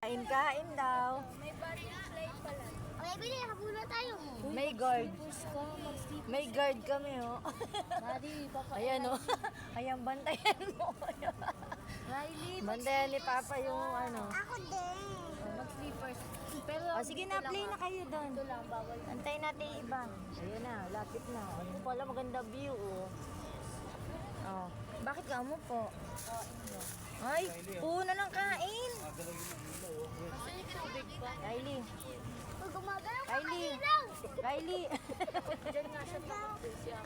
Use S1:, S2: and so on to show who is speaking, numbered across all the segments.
S1: Kain-kain daw.
S2: May body play pala. Okay, bili. Habula tayo.
S1: May guard. May guard kami, oh.
S2: Daddy, papa.
S1: Ayan, oh. Ayan, bantayan mo.
S2: Riley,
S1: Bantayan ni Papa yung ano.
S2: Ako din. Mag-sleepers. Pero,
S1: O, sige na, play na kayo doon.
S2: ito lang, bawal.
S1: Antayin natin yung iba. Ayun na, lapit na. Ano pala, maganda view, oh. Oh. Bakit ka mo po? Ay, puno ng kain.
S2: Gusto niyo tubig pa?
S1: Kylie.
S2: Pag gumagalaw ka,
S1: Kylie.
S2: ilaw.
S1: Kylie.
S2: Diyan nga siya tapos siya.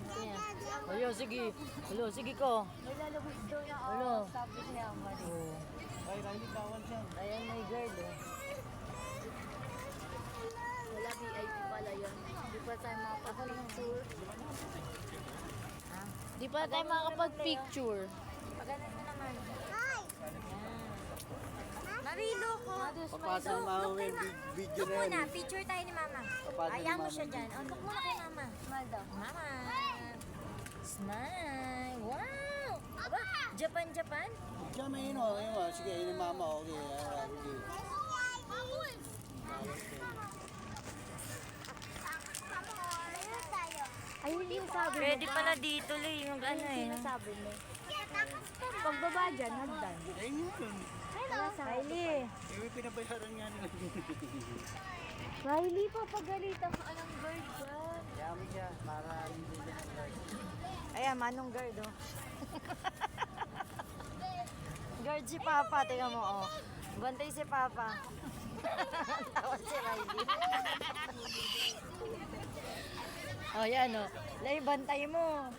S1: Ayo, sige. Hello, sige ko.
S2: May lalabas daw na
S1: Ano?
S2: sabi niya, Mari.
S1: Oh.
S3: Ay, Riley, bawal siya.
S1: Ayan, may guard, oh.
S2: Wala VIP pala yun. Di pa tayo makapag-picture.
S1: Ah,
S2: Di pa tayo makapag-picture.
S1: paganan mo naman. Hi! Marilo ko.
S3: Papasa ng mga video
S1: Look
S3: na
S1: muna,
S3: yan.
S1: picture tayo ni Mama.
S3: Papasa ni
S1: Ayaw mo
S3: Mama.
S1: siya dyan. Oh, look muna kay Mama.
S2: Smile daw.
S1: Mama. Smile. Wow! Aba, Japan, Japan?
S3: Siya may ino. Ayun, sige, yun yung mama. Okay, okay.
S2: Ayun yung sabi mo.
S1: Pwede pala dito, Lee. Yung ano eh.
S2: Sabi mo. Pagbaba dyan, hagdan.
S3: Ayun yun.
S1: Kylie.
S3: Eh, may pinabayaran nga nila.
S2: Riley, papagalitan ka ng bird dyan.
S3: Yami siya para hindi siya nag-guard.
S1: Ayan, manong guard, oh. Guard si Papa. Tingnan mo, oh. Bantay si Papa. Tawa si Riley. Oh, yan, oh. Lay, bantay mo.